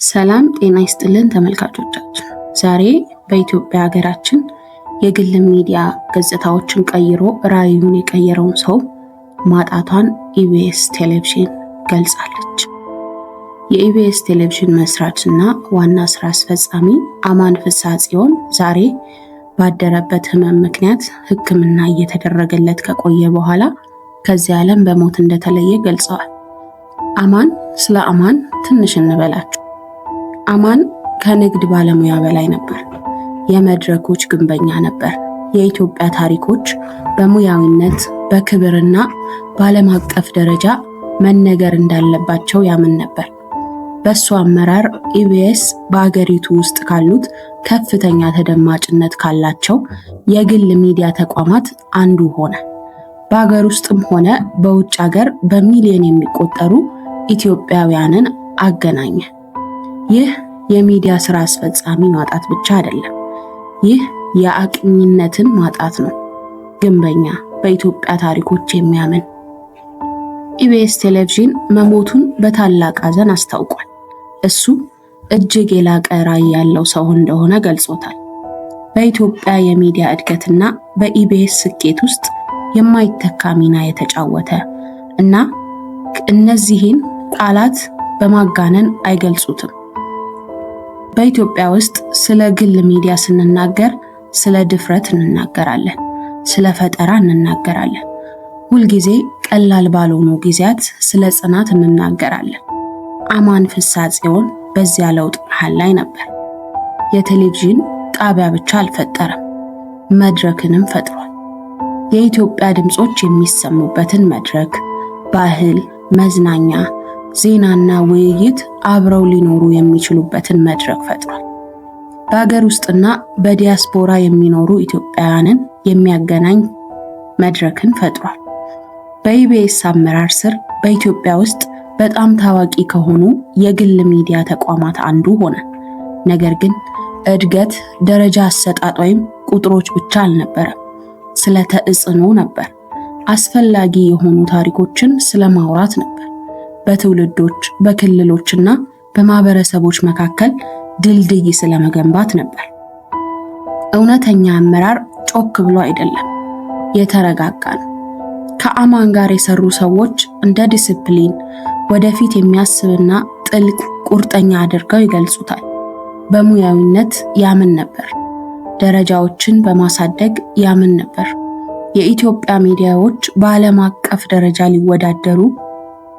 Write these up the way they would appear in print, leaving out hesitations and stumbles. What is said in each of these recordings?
ሰላም ጤና ይስጥልን ተመልካቾቻችን። ዛሬ በኢትዮጵያ ሀገራችን የግል ሚዲያ ገጽታዎችን ቀይሮ ራዕዩን የቀየረውን ሰው ማጣቷን ኢቢኤስ ቴሌቪዥን ገልጻለች። የኢቢኤስ ቴሌቪዥን መስራችና ዋና ስራ አስፈጻሚ አማን ፍስሐ ጽዮን ዛሬ ባደረበት ህመም ምክንያት ሕክምና እየተደረገለት ከቆየ በኋላ ከዚህ ዓለም በሞት እንደተለየ ገልጸዋል። ስለ አማን ትንሽ እንበላችሁ። አማን ከንግድ ባለሙያ በላይ ነበር። የመድረኮች ግንበኛ ነበር። የኢትዮጵያ ታሪኮች በሙያዊነት በክብርና በዓለም አቀፍ ደረጃ መነገር እንዳለባቸው ያምን ነበር። በሱ አመራር ኢቢኤስ በአገሪቱ ውስጥ ካሉት ከፍተኛ ተደማጭነት ካላቸው የግል ሚዲያ ተቋማት አንዱ ሆነ። በአገር ውስጥም ሆነ በውጭ ሀገር በሚሊዮን የሚቆጠሩ ኢትዮጵያውያንን አገናኘ። ይህ የሚዲያ ስራ አስፈጻሚ ማጣት ብቻ አይደለም። ይህ የአቅኝነትን ማጣት ነው። ግንበኛ፣ በኢትዮጵያ ታሪኮች የሚያምን። ኢቢኤስ ቴሌቪዥን መሞቱን በታላቅ ሐዘን አስታውቋል። እሱ እጅግ የላቀ ራዕይ ያለው ሰው እንደሆነ ገልጾታል። በኢትዮጵያ የሚዲያ እድገትና በኢቢኤስ ስኬት ውስጥ የማይተካ ሚና የተጫወተ እና እነዚህን ቃላት በማጋነን አይገልጹትም። በኢትዮጵያ ውስጥ ስለ ግል ሚዲያ ስንናገር ስለ ድፍረት እንናገራለን፣ ስለ ፈጠራ እንናገራለን። ሁልጊዜ ቀላል ባልሆኑ ጊዜያት ስለ ጽናት እንናገራለን። አማን ፍስሐ ጽዮን በዚያ ለውጥ መሃል ላይ ነበር። የቴሌቪዥን ጣቢያ ብቻ አልፈጠረም፣ መድረክንም ፈጥሯል። የኢትዮጵያ ድምጾች የሚሰሙበትን መድረክ፣ ባህል፣ መዝናኛ፣ ዜናና ውይይት አብረው ሊኖሩ የሚችሉበትን መድረክ ፈጥሯል። በሀገር ውስጥና በዲያስፖራ የሚኖሩ ኢትዮጵያውያንን የሚያገናኝ መድረክን ፈጥሯል። በኢቢኤስ አመራር ስር በኢትዮጵያ ውስጥ በጣም ታዋቂ ከሆኑ የግል ሚዲያ ተቋማት አንዱ ሆነ። ነገር ግን እድገት ደረጃ አሰጣጥ ወይም ቁጥሮች ብቻ አልነበረም፣ ስለ ተጽዕኖ ነበር። አስፈላጊ የሆኑ ታሪኮችን ስለማውራት ነበር። በትውልዶች በክልሎችና በማህበረሰቦች መካከል ድልድይ ስለመገንባት ነበር። እውነተኛ አመራር ጮክ ብሎ አይደለም፣ የተረጋጋ ነው። ከአማን ጋር የሰሩ ሰዎች እንደ ዲሲፕሊን፣ ወደፊት የሚያስብና ጥልቅ ቁርጠኛ አድርገው ይገልጹታል። በሙያዊነት ያምን ነበር። ደረጃዎችን በማሳደግ ያምን ነበር። የኢትዮጵያ ሚዲያዎች በዓለም አቀፍ ደረጃ ሊወዳደሩ፣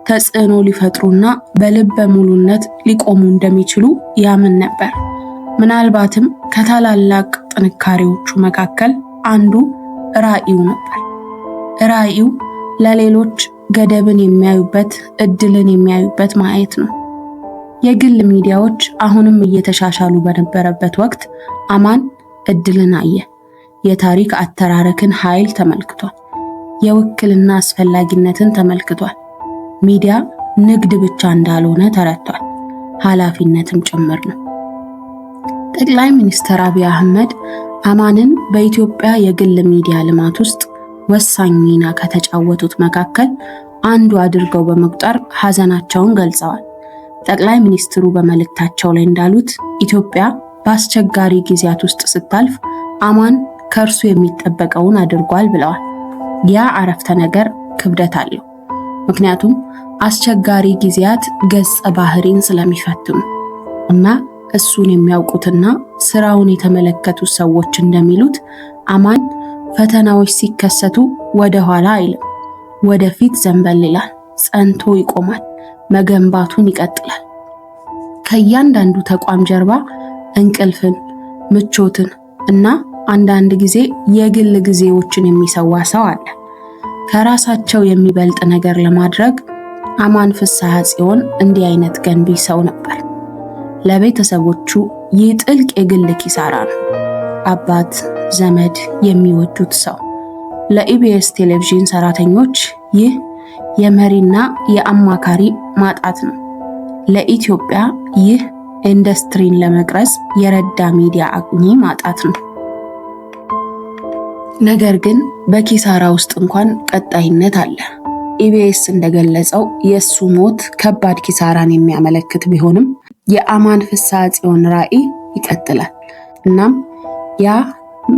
ተጽዕኖ ሊፈጥሩና በልበ ሙሉነት ሊቆሙ እንደሚችሉ ያምን ነበር። ምናልባትም ከታላላቅ ጥንካሬዎቹ መካከል አንዱ ራዕዩ ነበር። ራዕዩ ለሌሎች ገደብን የሚያዩበት፣ እድልን የሚያዩበት ማየት ነው። የግል ሚዲያዎች አሁንም እየተሻሻሉ በነበረበት ወቅት አማን እድልን አየ። የታሪክ አተራረክን ኃይል ተመልክቷል። የውክልና አስፈላጊነትን ተመልክቷል። ሚዲያ ንግድ ብቻ እንዳልሆነ ተረድቷል። ኃላፊነትም ጭምር ነው። ጠቅላይ ሚኒስትር አብይ አህመድ አማንን በኢትዮጵያ የግል ሚዲያ ልማት ውስጥ ወሳኝ ሚና ከተጫወቱት መካከል አንዱ አድርገው በመቁጠር ሐዘናቸውን ገልጸዋል። ጠቅላይ ሚኒስትሩ በመልእክታቸው ላይ እንዳሉት ኢትዮጵያ በአስቸጋሪ ጊዜያት ውስጥ ስታልፍ አማን ከእርሱ የሚጠበቀውን አድርጓል ብለዋል። ያ አረፍተ ነገር ክብደት አለው። ምክንያቱም አስቸጋሪ ጊዜያት ገጸ ባህሪን ስለሚፈትኑ እና እሱን የሚያውቁትና ስራውን የተመለከቱ ሰዎች እንደሚሉት አማን ፈተናዎች ሲከሰቱ ወደ ኋላ አይልም፣ ወደፊት ዘንበል ይላል፣ ጸንቶ ይቆማል፣ መገንባቱን ይቀጥላል። ከእያንዳንዱ ተቋም ጀርባ እንቅልፍን፣ ምቾትን እና አንዳንድ ጊዜ የግል ጊዜዎችን የሚሰዋ ሰው አለ። ከራሳቸው የሚበልጥ ነገር ለማድረግ አማን ፍስሐ ጽዮን እንዲህ አይነት ገንቢ ሰው ነበር። ለቤተሰቦቹ ይህ ጥልቅ የግል ኪሳራ ነው። አባት፣ ዘመድ፣ የሚወዱት ሰው። ለኢቢኤስ ቴሌቪዥን ሰራተኞች ይህ የመሪና የአማካሪ ማጣት ነው። ለኢትዮጵያ ይህ ኢንዱስትሪን ለመቅረጽ የረዳ ሚዲያ አቅኚ ማጣት ነው። ነገር ግን በኪሳራ ውስጥ እንኳን ቀጣይነት አለ። ኢቢኤስ እንደገለጸው የሱ ሞት ከባድ ኪሳራን የሚያመለክት ቢሆንም የአማን ፍስሐ ጽዮን ራዕይ ይቀጥላል። እናም ያ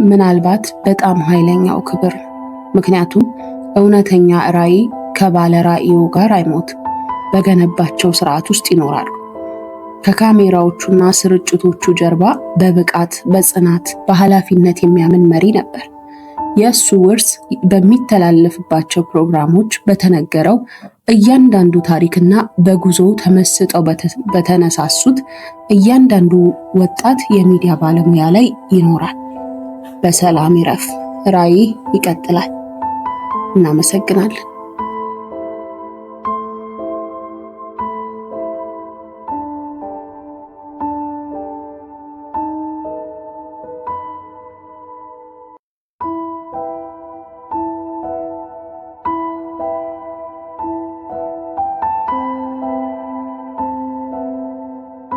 ምናልባት በጣም ኃይለኛው ክብር ነው። ምክንያቱም እውነተኛ ራዕይ ከባለ ራዕዩ ጋር አይሞትም፣ በገነባቸው ስርዓት ውስጥ ይኖራሉ። ከካሜራዎቹና ስርጭቶቹ ጀርባ በብቃት፣ በጽናት፣ በኃላፊነት የሚያምን መሪ ነበር። የእሱ ውርስ በሚተላለፍባቸው ፕሮግራሞች በተነገረው እያንዳንዱ ታሪክና በጉዞ ተመስጠው በተነሳሱት እያንዳንዱ ወጣት የሚዲያ ባለሙያ ላይ ይኖራል። በሰላም ይረፍ። ራዕይ ይቀጥላል። እናመሰግናለን።